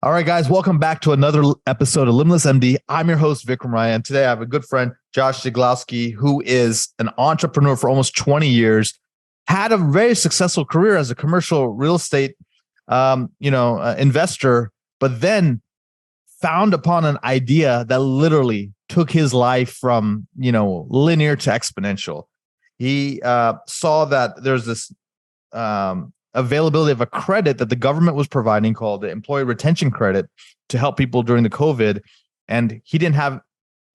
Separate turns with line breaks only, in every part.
All right, guys, welcome back to another episode of Limitless MD. I'm your host, Vikram Raya, and today I have a good friend, Josh Zieglowsky, who is an entrepreneur for almost 20 years, had a very successful career as a commercial real estate, investor, but then found upon an idea that literally took his life from, linear to exponential. He saw that there's this availability of a credit that the government was providing called the employee retention credit to help people during the COVID. And he didn't have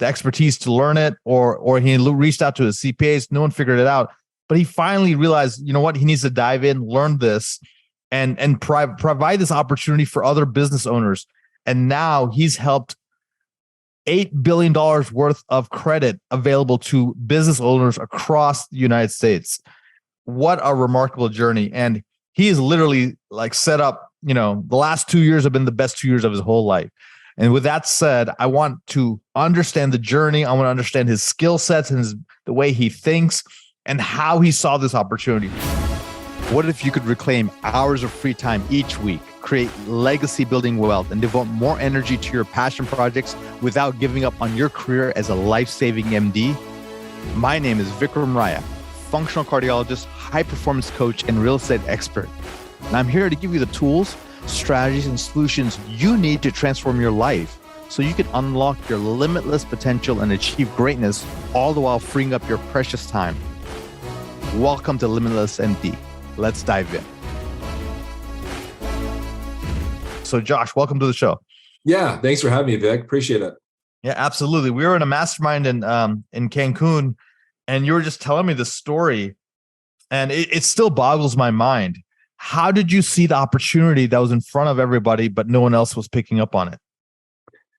the expertise to learn it, or he reached out to his CPAs. No one figured it out. But he finally realized, you know what, he needs to dive in, learn this, and provide this opportunity for other business owners. And now he's helped $8 billion worth of credit available to business owners across the United States. What a remarkable journey. And he is literally like set up, the last 2 years have been the best 2 years of his whole life. And with that said, I want to understand the journey. I want to understand his skill sets and the way he thinks and how he saw this opportunity. What if you could reclaim hours of free time each week, create legacy building wealth, and devote more energy to your passion projects without giving up on your career as a life-saving MD? My name is Vikram Raya, functional cardiologist, high performance coach, and real estate expert. And I'm here to give you the tools, strategies, and solutions you need to transform your life so you can unlock your limitless potential and achieve greatness, all the while freeing up your precious time. Welcome to Limitless MD. Let's dive in. So Josh, welcome to the show.
Yeah, thanks for having me, Vic. Appreciate it.
Yeah, absolutely. We were in a mastermind in Cancun, and you were just telling me this story, and it still boggles my mind. How did you see the opportunity that was in front of everybody, but no one else was picking up on it?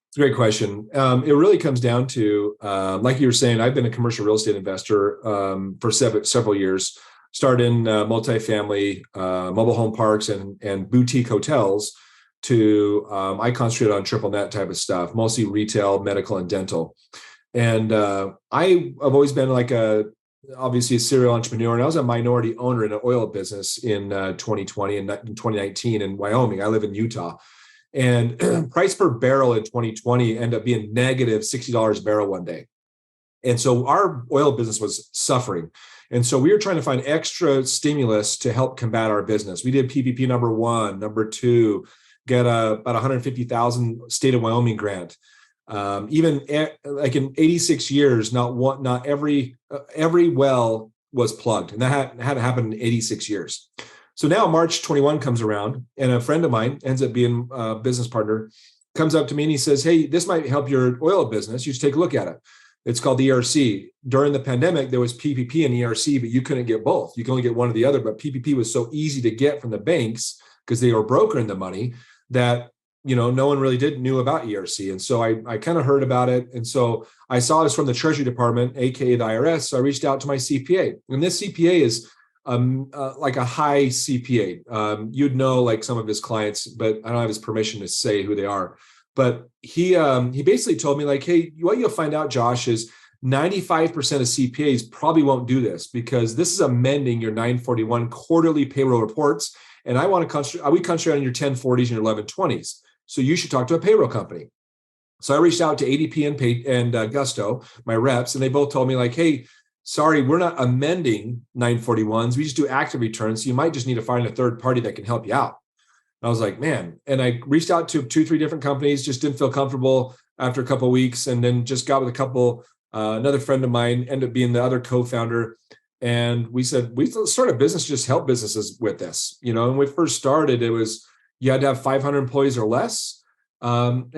It's a great question. It really comes down to, like you were saying, I've been a commercial real estate investor for several years. Started in multifamily, mobile home parks, and boutique hotels. I concentrate on triple net type of stuff, mostly retail, medical, and dental. And I've always been obviously a serial entrepreneur, and I was a minority owner in an oil business in 2020 and in 2019 in Wyoming. I live in Utah. And price per barrel in 2020 ended up being negative $60 a barrel one day. And so our oil business was suffering. And so we were trying to find extra stimulus to help combat our business. We did PPP number 1, number 2, get about $150,000 state of Wyoming grant. Even like in 86 years, not every well was plugged, and that had happened in 86 years. So now March 21 comes around, and a friend of mine ends up being a business partner, comes up to me and he says, "Hey, this might help your oil business. You should take a look at it. It's called ERC. During the pandemic, there was PPP and ERC, but you couldn't get both. You can only get one or the other. But PPP was so easy to get from the banks because they were brokering the money that no one really knew about ERC. And so I kind of heard about it. And so I saw this from the Treasury Department, aka the IRS. So I reached out to my CPA, and this CPA is like a high CPA. You'd know like some of his clients, but I don't have his permission to say who they are. But he basically told me like, hey, what you'll find out, Josh, is 95% of CPAs probably won't do this because this is amending your 941 quarterly payroll reports. And we concentrate on your 1040s and your 1120s. So you should talk to a payroll company. So I reached out to ADP and Gusto, my reps, and they both told me like, hey, sorry, we're not amending 941s. We just do active returns. So you might just need to find a third party that can help you out. I was like, man. And I reached out to 2-3 different companies, just didn't feel comfortable after a couple of weeks. And then just got with a couple, another friend of mine ended up being the other co-founder. And we said, we start a business, just help businesses with this. And when we first started, it was, you had to have 500 employees or less. And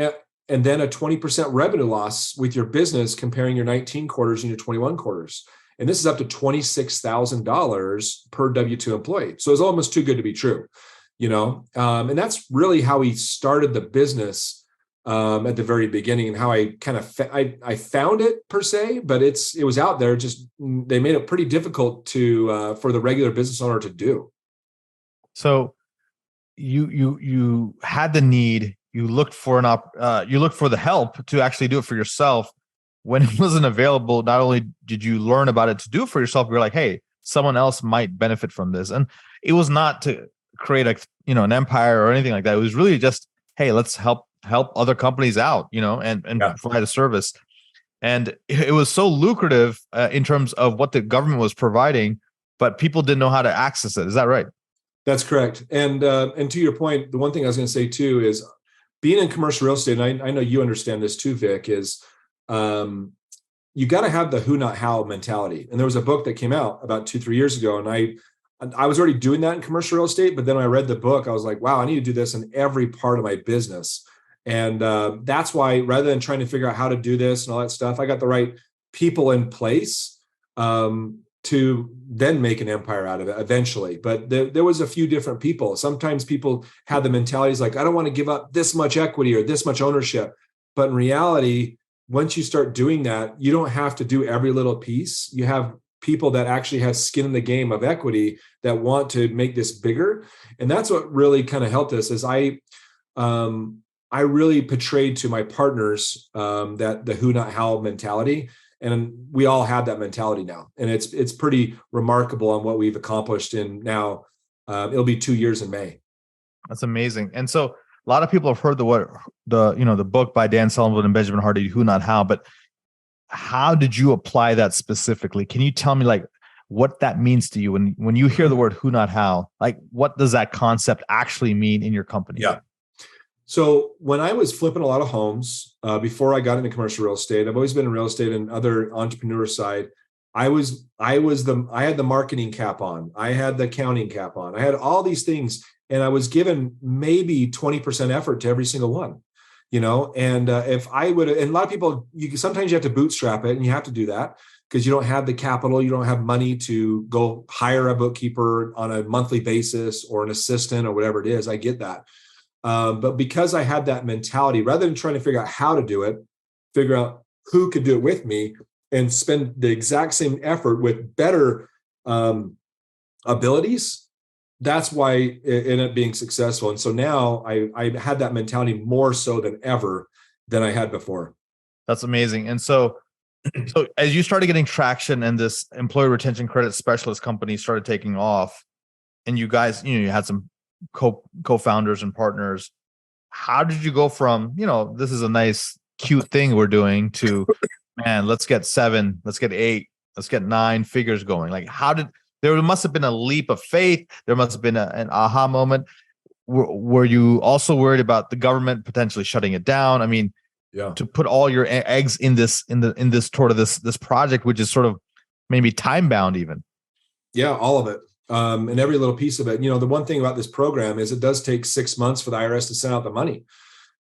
then a 20% revenue loss with your business comparing your 19 quarters and your 21 quarters. And this is up to $26,000 per W-2 employee. So it's almost too good to be true. And that's really how we started the business at the very beginning, and how I kind of I found it per se, but it was out there. Just they made it pretty difficult for the regular business owner to do.
So you had the need. You looked for the help to actually do it for yourself. When it wasn't available, not only did you learn about it to do it for yourself, you're like, hey, someone else might benefit from this. And it was not to create an empire or anything like that. It was really just hey, let's help other companies out, and
Yeah.
provide a service. And it was so lucrative in terms of what the government was providing, but people didn't know how to access it. Is that right?
That's correct. And to your point, the one thing I was going to say too is being in commercial real estate, and I know you understand this too, Vic, is you got to have the who, not how mentality. And there was a book that came out about 2-3 years ago, and I was already doing that in commercial real estate. But then when I read the book, I was like, wow, I need to do this in every part of my business. And that's why, rather than trying to figure out how to do this and all that stuff, I got the right people in place to then make an empire out of it eventually. But there was a few different people. Sometimes people had the mentalities like, I don't want to give up this much equity or this much ownership. But in reality, once you start doing that, you don't have to do every little piece. You have people that actually have skin in the game of equity that want to make this bigger. And that's what really kind of helped us. Is I really portrayed to my partners that the who, not how mentality. And we all have that mentality now. And it's pretty remarkable on what we've accomplished in now. It'll be 2 years in May.
That's amazing. And so a lot of people have heard the book by Dan Sullivan and Benjamin Hardy, Who Not How, but how did you apply that specifically? Can you tell me like what that means to you when you hear the word who, not how? Like, what does that concept actually mean in your company?
Yeah. So when I was flipping a lot of homes before I got into commercial real estate, I've always been in real estate and other entrepreneur side. I had the marketing cap on. I had the accounting cap on. I had all these things, and I was given maybe 20% effort to every single one. And if I would, and a lot of people, sometimes you have to bootstrap it, and you have to do that because you don't have the capital, you don't have money to go hire a bookkeeper on a monthly basis or an assistant or whatever it is. I get that. But because I had that mentality, rather than trying to figure out how to do it, figure out who could do it with me and spend the exact same effort with better abilities, that's why it ended up being successful. And so now I had that mentality more so than ever than I had before.
That's amazing. And so as you started getting traction and this employee retention credit specialist company started taking off, and you guys, you had some co-founders and partners, how did you go from, this is a nice, cute thing we're doing to, man, let's get 7, let's get 8, let's get 9 figures going? Like, there must have been a leap of faith. There must have been an aha moment. Were you also worried about the government potentially shutting it down? I mean,
yeah,
to put all your eggs in this sort of this project, which is sort of maybe time bound even.
Yeah, all of it. And every little piece of it. The one thing about this program is it does take 6 months for the IRS to send out the money.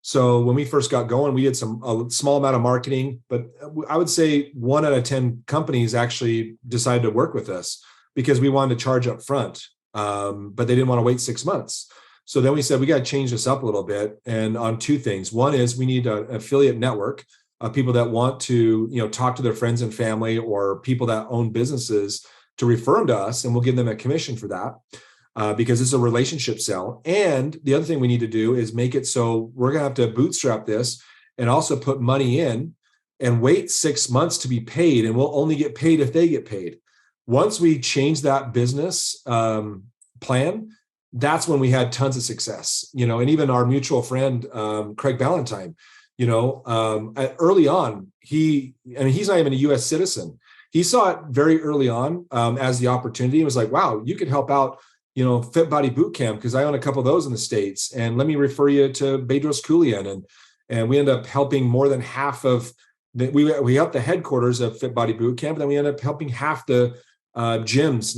So when we first got going, we had a small amount of marketing, but I would say 1 out of 10 companies actually decided to work with us because we wanted to charge up front, but they didn't want to wait 6 months. So then we said, we got to change this up a little bit. And on 2 things. One is we need an affiliate network of people that want to, talk to their friends and family or people that own businesses to refer them to us, and we'll give them a commission for that because it's a relationship sell. And the other thing we need to do is make it so we're going to have to bootstrap this and also put money in and wait 6 months to be paid. And we'll only get paid if they get paid. Once we change that business plan, that's when we had tons of success, and even our mutual friend, Craig Ballantyne, early on, he's not even a US citizen. He saw it very early on as the opportunity and was like, wow, you could help out, Fit Body Boot Camp, because I own a couple of those in the States. And let me refer you to Bedros Keuilian. And we end up helping more than half of we helped the headquarters of Fit Body Boot Camp. And then we end up helping half the gyms,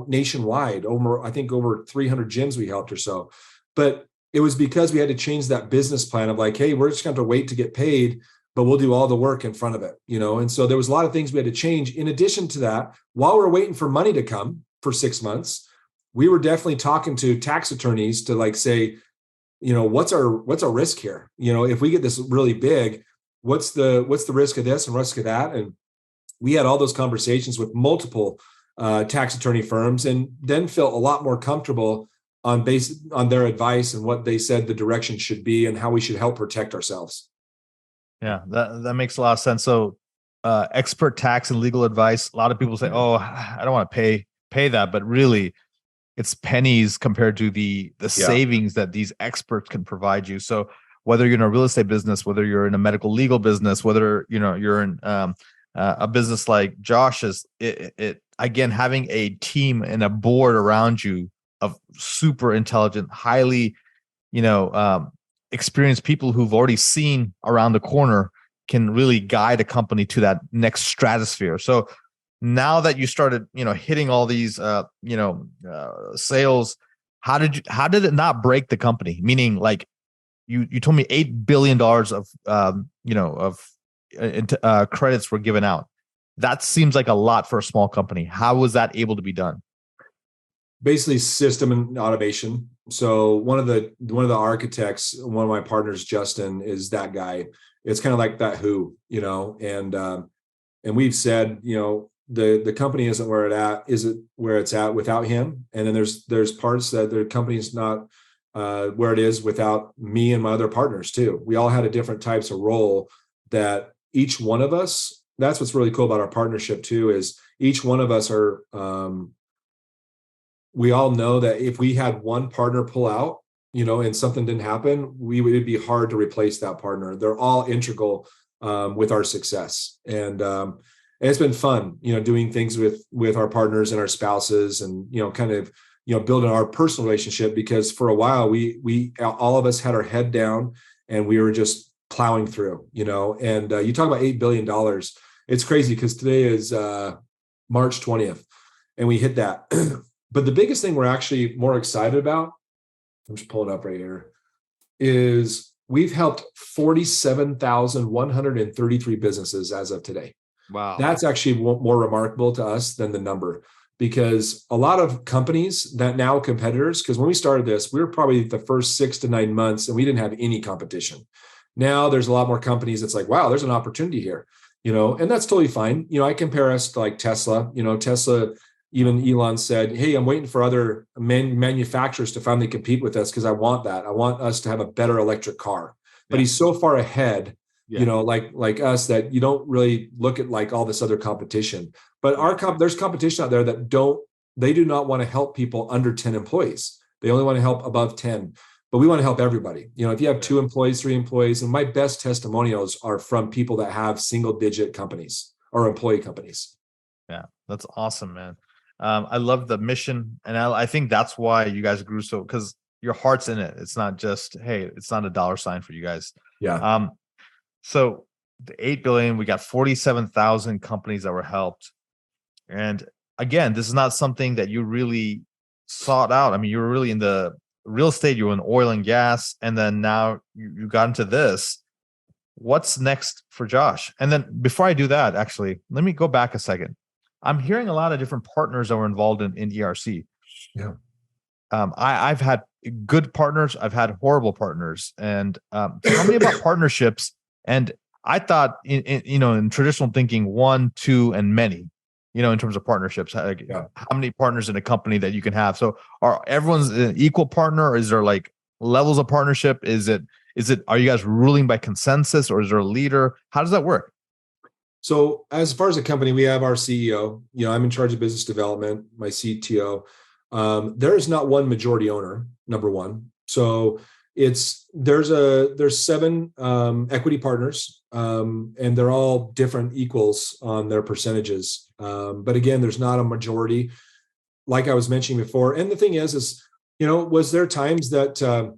nationwide. I think over 300 gyms we helped or so. But it was because we had to change that business plan of like, hey, we're just going to have to wait to get paid, but we'll do all the work in front of it, And so there was a lot of things we had to change. In addition to that, while we were waiting for money to come for 6 months, we were definitely talking to tax attorneys to like say, what's our risk here? If we get this really big, what's the risk of this and risk of that? And we had all those conversations with multiple tax attorney firms, and then felt a lot more comfortable on their advice and what they said the direction should be and how we should help protect ourselves.
Yeah, that makes a lot of sense. So expert tax and legal advice, a lot of people say, oh, I don't want to pay that. But really, it's pennies compared to the savings that these experts can provide you. So whether you're in a real estate business, whether you're in a medical legal business, whether you're in a business like Josh's, it again, having a team and a board around you of super intelligent, highly experienced people who've already seen around the corner can really guide a company to that next stratosphere. So now that you started, hitting all these, sales, how did it not break the company? Meaning, like you told me $8 billion of credits were given out. That seems like a lot for a small company. How was that able to be done?
Basically, system and automation. So one of the architects, one of my partners, Justin, is that guy. It's kind of like that who, and we've said, the company isn't where it's at without him. And then there's parts that the company's not where it is without me and my other partners too. We all had a different types of role that each one of us, that's what's really cool about our partnership too, is each one of us are, we all know that if we had one partner pull out, and something didn't happen, it'd be hard to replace that partner. They're all integral with our success. And it's been fun, doing things with our partners and our spouses and, kind of, building our personal relationship, because for a while we all of us had our head down and we were just plowing through, and you talk about $8 billion. It's crazy because today is March 20th and we hit that. But the biggest thing we're actually more excited about, I'm just pulling up right here, is we've helped 47,133 businesses as of today.
Wow.
That's actually more remarkable to us than the number, because a lot of companies that now competitors, because when we started this, we were probably the first 6 to 9 months and we didn't have any competition. Now there's a lot more companies that's like, wow, there's an opportunity here, and that's totally fine. I compare us to like Tesla, Tesla. Even Elon said, hey, I'm waiting for other manufacturers to finally compete with us because I want that. I want us to have a better electric car. But he's so far ahead, like us, that you don't really look at like all this other competition. But there's competition out there that do not want to help people under 10 employees. They only want to help above 10. But we want to help everybody. If you have 2 employees, 3 employees, and my best testimonials are from people that have single-digit companies or employee companies.
Yeah, that's awesome, man. I love the mission, and I think that's why you guys grew so, because your heart's in it. It's not just, hey, it's not a dollar sign for you guys.
Yeah.
So the 8 billion, we got 47,000 companies that were helped, and again, this is not something that you really sought out. I mean, you were really in the real estate, you were in oil and gas, and then now you got into this. What's next for Josh? And then before I do that, actually, let me go back a second. I'm hearing a lot of different partners that were involved in ERC.
Yeah.
I've had good partners. I've had horrible partners. And tell me about partnerships. And I thought, in traditional thinking, 1, 2, and many, in terms of partnerships. How many partners in a company that you can have? So are everyone's an equal partner? Or is there like levels of partnership? Are you guys ruling by consensus, or is there a leader? How does that work?
So as far as a company, we have our CEO, I'm in charge of business development, my CTO. There is not one majority owner, number one. So there's 7 equity partners, and they're all different equals on their percentages. But again, there's not a majority, like I was mentioning before. And the thing is, was there times that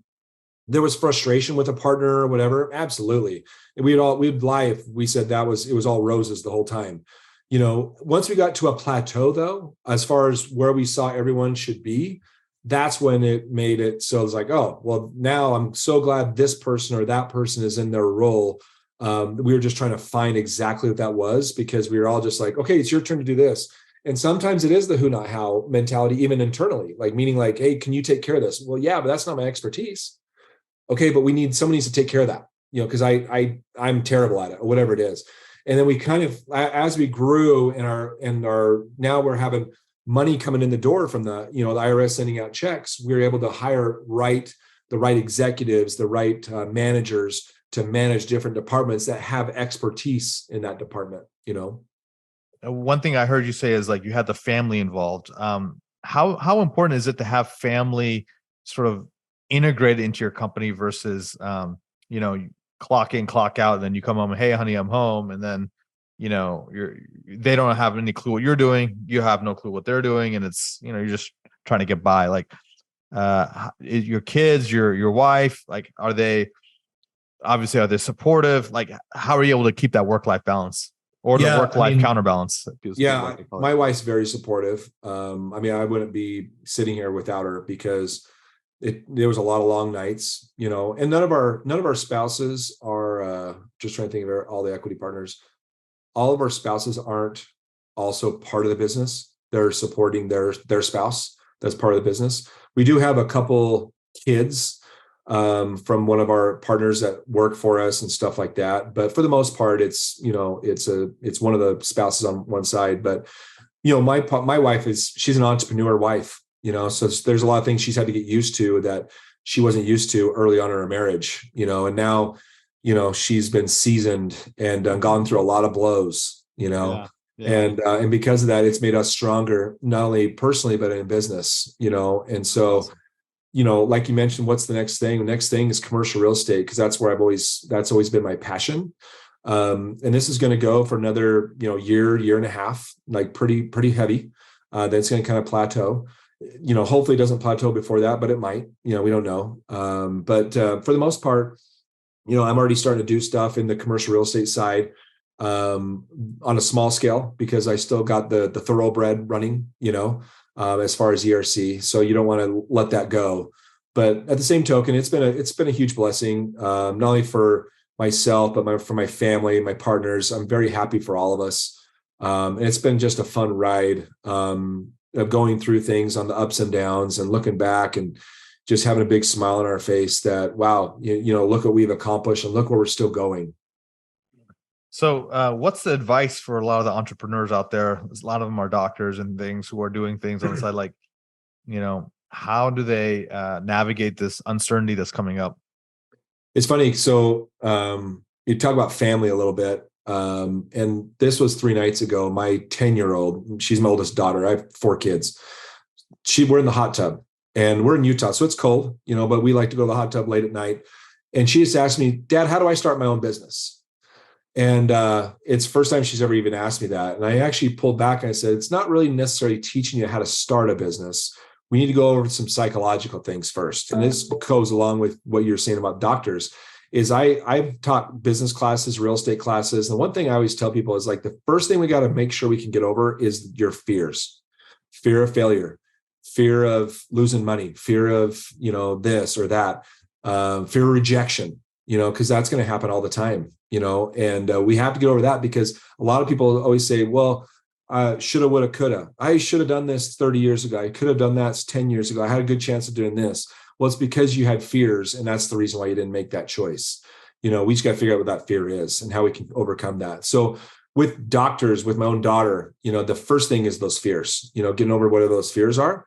there was frustration with a partner or whatever? Absolutely. And we'd lie if we said it was all roses the whole time. Once we got to a plateau though, as far as where we saw everyone should be, that's when it made it. So it's like, oh, well, now I'm so glad this person or that person is in their role. We were just trying to find exactly what that was, because we were all just like, okay, it's your turn to do this. And sometimes it is the who, not how mentality, even internally, like meaning like, hey, can you take care of this? Well, yeah, but that's not my expertise. Okay, but somebody needs to take care of that, because I'm terrible at it or whatever it is. And then we kind of, as we grew and our now we're having money coming in the door from the IRS sending out checks, we were able to hire the right executives, the right managers to manage different departments that have expertise in that department.
One thing I heard you say is like you had the family involved. how important is it to have family sort of integrated into your company versus you clock in, clock out, and then you come home, hey honey, I'm home, and then they don't have any clue what you're doing, you have no clue what they're doing, and it's you're just trying to get by. Like your kids, your wife, like are they supportive? Like how are you able to keep that work-life balance or the work-life counterbalance?
Yeah, my wife's very supportive. I wouldn't be sitting here without her, because there was a lot of long nights, and none of our spouses are just trying to think of all the equity partners. All of our spouses aren't also part of the business. They're supporting their spouse that's part of the business. We do have a couple kids from one of our partners that work for us and stuff like that. But for the most part, it's one of the spouses on one side. But my wife she's an entrepreneur wife, so there's a lot of things she's had to get used to that she wasn't used to early on in her marriage, and now, she's been seasoned and gone through a lot of blows,
Yeah.
and because of that, it's made us stronger, not only personally, but in business, and so,
Awesome.
Like you mentioned, what's the next thing? The next thing is commercial real estate, because that's where that's always been my passion. And this is going to go for another, year and a half, like pretty heavy. Then it's going to kind of plateau. Hopefully it doesn't plateau before that, but it might. We don't know. But for the most part, I'm already starting to do stuff in the commercial real estate side on a small scale, because I still got the thoroughbred running, as far as ERC. So you don't want to let that go. But at the same token, it's been a huge blessing, not only for myself, but for my family, my partners. I'm very happy for all of us. And it's been just a fun ride of going through things on the ups and downs and looking back and just having a big smile on our face that, wow, look what we've accomplished and look where we're still going.
So what's the advice for a lot of the entrepreneurs out there? A lot of them are doctors and things who are doing things on the side. Like, how do they navigate this uncertainty that's coming up?
It's funny. So you talk about family a little bit. And this was 3 nights ago. My 10-year-old, she's my oldest daughter. I have 4 kids. We're in the hot tub, and we're in Utah, so it's cold, but we like to go to the hot tub late at night. And she just asked me, Dad, how do I start my own business? And it's the first time she's ever even asked me that. And I actually pulled back and I said, it's not really necessarily teaching you how to start a business. We need to go over some psychological things first. And this goes along with what you're saying about doctors. Is I've taught business classes, real estate classes. And one thing I always tell people is, like, the first thing we got to make sure we can get over is your fears. Fear of failure, fear of losing money, fear of, this or that, fear of rejection, because that's going to happen all the time, and we have to get over that, because a lot of people always say, well, shoulda, woulda, coulda. I should have done this 30 years ago. I could have done that 10 years ago. I had a good chance of doing this. Well, it's because you had fears, and that's the reason why you didn't make that choice. We just got to figure out what that fear is and how we can overcome that. So with doctors, with my own daughter, the first thing is those fears, getting over whatever those fears are.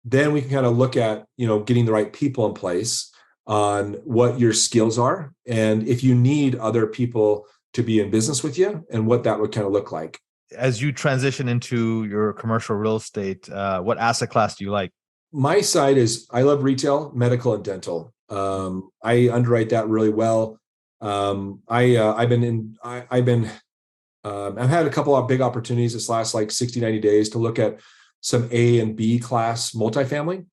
Then we can kind of look at, getting the right people in place on what your skills are, and if you need other people to be in business with you, and what that would kind of look like.
As you transition into your commercial real estate, what asset class do you like?
My side is, I love retail, medical, and dental. I underwrite that really well. I've had a couple of big opportunities this last 60, 90 days to look at some A and B class multifamily.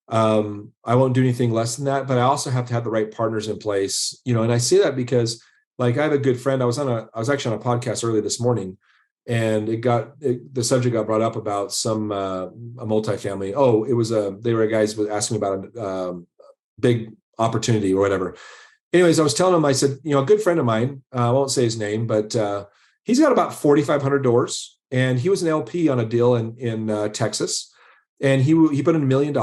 I won't do anything less than that, but I also have to have the right partners in place, and I say that because, I have a good friend. I was actually on a podcast early this morning, and the subject got brought up about a multifamily. Oh, they were guys asking me about a big opportunity or whatever. Anyways, I was telling him, I said, a good friend of mine, I won't say his name, but he's got about 4,500 doors, and he was an LP on a deal in Texas, and he put in $1 million.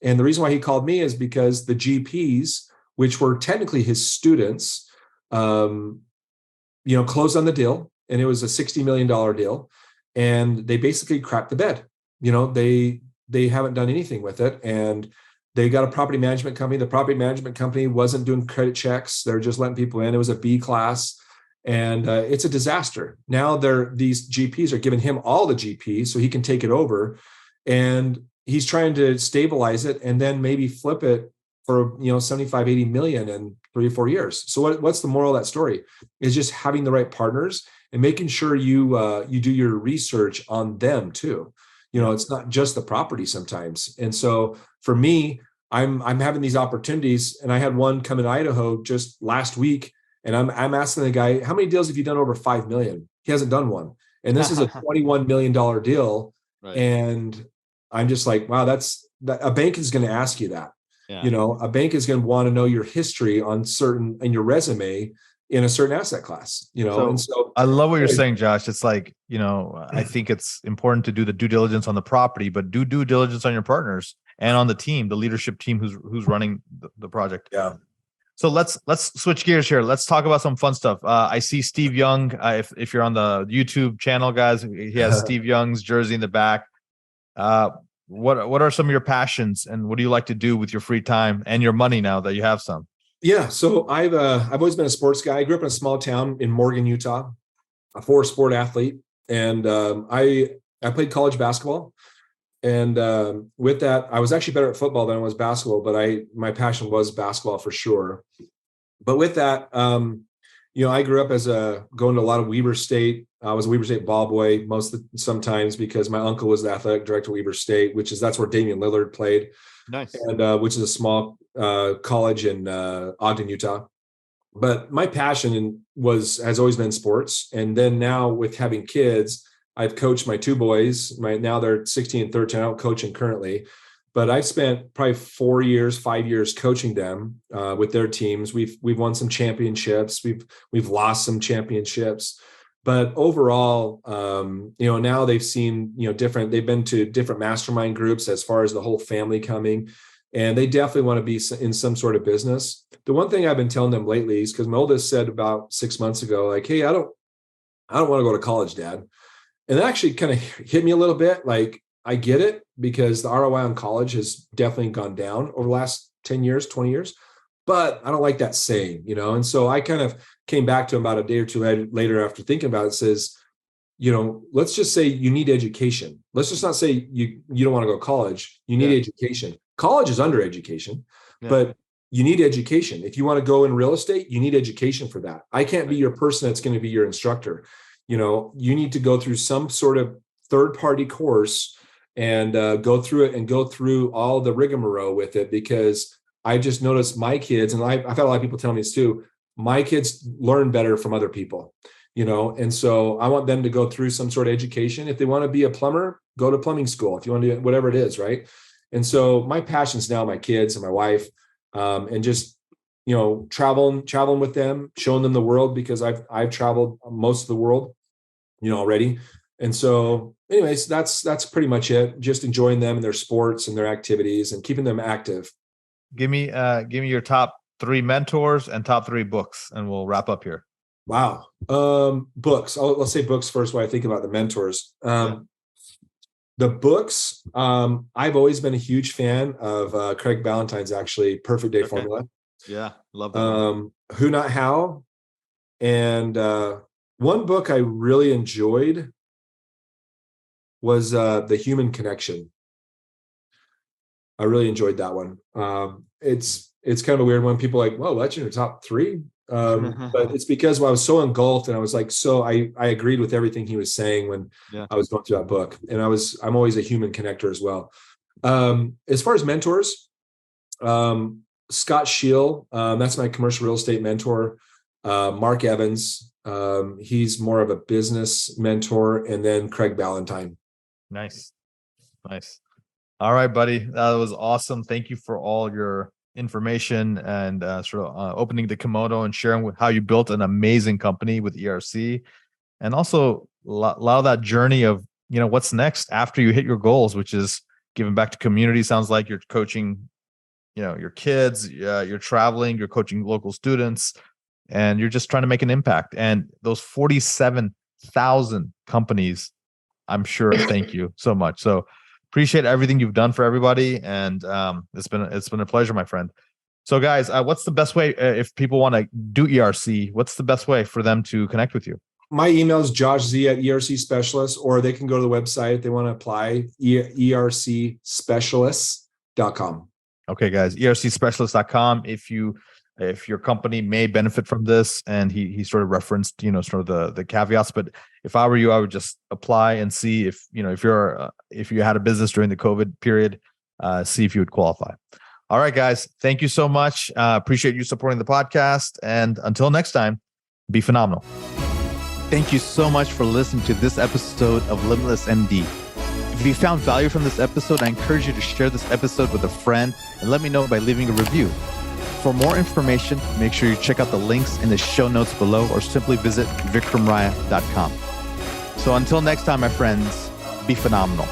And the reason why he called me is because the GPs, which were technically his students, closed on the deal. And it was a $60 million deal, and they basically crapped the bed. They haven't done anything with it, and they got a property management company. The property management company wasn't doing credit checks; they're just letting people in. It was a B class, and it's a disaster. Now these GPs are giving him all the GPs so he can take it over, and he's trying to stabilize it and then maybe flip it for 75, 80 million in 3 or 4 years. So what's the moral of that story? Is just having the right partners and making sure you do your research on them too. It's not just the property sometimes. And so for me, I'm having these opportunities, and I had one come in Idaho just last week, and I'm asking the guy, how many deals have you done over 5 million? He hasn't done one. And this is a $21 million deal. Right. And I'm just like, wow, a bank is going to ask you that. Yeah. A bank is going to want to know your history on in your resume in a certain asset class, and so
I love what you're saying, Josh. It's like, I think it's important to do the due diligence on the property, but do due diligence on your partners and on the team, the leadership team who's running the project.
Yeah.
So let's switch gears here. Let's talk about some fun stuff. I see Steve Young. If you're on the YouTube channel, guys, he has Steve Young's jersey in the back. What are some of your passions, and what do you like to do with your free time and your money now that you have some?
Yeah, so I've always been a sports guy. I grew up in a small town in Morgan, Utah, a 4-sport athlete, and I played college basketball. And with that, I was actually better at football than I was basketball, but my passion was basketball for sure. But with that, I grew up going to a lot of Weber State. I was a Weber State ball boy sometimes because my uncle was the athletic director of Weber State, that's where Damian Lillard played. Nice. And which is a small college in Ogden, Utah. But my passion has always been sports. And then now with having kids, I've coached my 2 boys. Now they're 16 and 13. I don't coach them currently, but I've spent probably 5 years coaching them with their teams. We've won some championships. We've lost some championships, but overall, now they've seen they've been to different mastermind groups as far as the whole family coming, and they definitely want to be in some sort of business. The one thing I've been telling them lately is, because my oldest said about 6 months ago, like, hey, I don't want to go to college, Dad. And that actually kind of hit me a little bit. Like, I get it, because the ROI on college has definitely gone down over the last 10 years, 20 years, but I don't like that saying, And so I kind of came back to him about a day or two later after thinking about it, says, let's just say you need education. Let's just not say you don't want to go to college. You need education. College is under education, but you need education. If you want to go in real estate, you need education for that. I can't be your person that's going to be your instructor. You need to go through some sort of third-party course and go through it and go through all the rigmarole with it, because I just noticed my kids, and I've had a lot of people tell me this too, my kids learn better from other people, and so I want them to go through some sort of education. If they want to be a plumber, go to plumbing school. If you want to do whatever it is, right? And so my passion's now my kids and my wife, and just traveling with them, showing them the world, because I've traveled most of the world, already. And so anyways, that's pretty much it. Just enjoying them and their sports and their activities and keeping them active.
Give me your top 3 mentors and top 3 books, and we'll wrap up here.
Wow. Books. Let's say books first while I think about the mentors. The books, I've always been a huge fan of Craig Ballantyne's actually Perfect Day Formula.
Yeah, love that.
Who Not How. And one book I really enjoyed was The Human Connection. I really enjoyed that one. It's kind of a weird one. People are like, whoa, that's in your top 3. But it's because I was so engulfed, and I was like, I agreed with everything he was saying when I was going through that book. And I'm always a human connector as well. As far as mentors, Scott Scheel, that's my commercial real estate mentor. Mark Evans, he's more of a business mentor, and then Craig Ballantyne.
Nice. All right, buddy. That was awesome. Thank you for all your information and sort of opening the kimono and sharing how you built an amazing company with ERC, and also allow that journey of what's next after you hit your goals, which is giving back to community. Sounds like you're coaching your kids, you're traveling, you're coaching local students, and you're just trying to make an impact. And those 47,000 companies, I'm sure, thank you so much. So appreciate everything you've done for everybody, and it's been a pleasure, my friend. So guys, what's the best way if people want to do ERC? What's the best way for them to connect with you?
my email is joshz@ERC Specialist, or they can go to the website if they want to apply, ercspecialists.com.
Okay, guys, ercspecialist.com. If your company may benefit from this, and he sort of referenced, sort of the caveats, but if I were you, I would just apply and see if you had a business during the COVID period, see if you would qualify. All right, guys, thank you so much. Appreciate you supporting the podcast, and until next time, be phenomenal. Thank you so much for listening to this episode of Limitless MD. If you found value from this episode, I encourage you to share this episode with a friend and let me know by leaving a review. For more information, make sure you check out the links in the show notes below or simply visit vikramraya.com. So until next time, my friends, be phenomenal.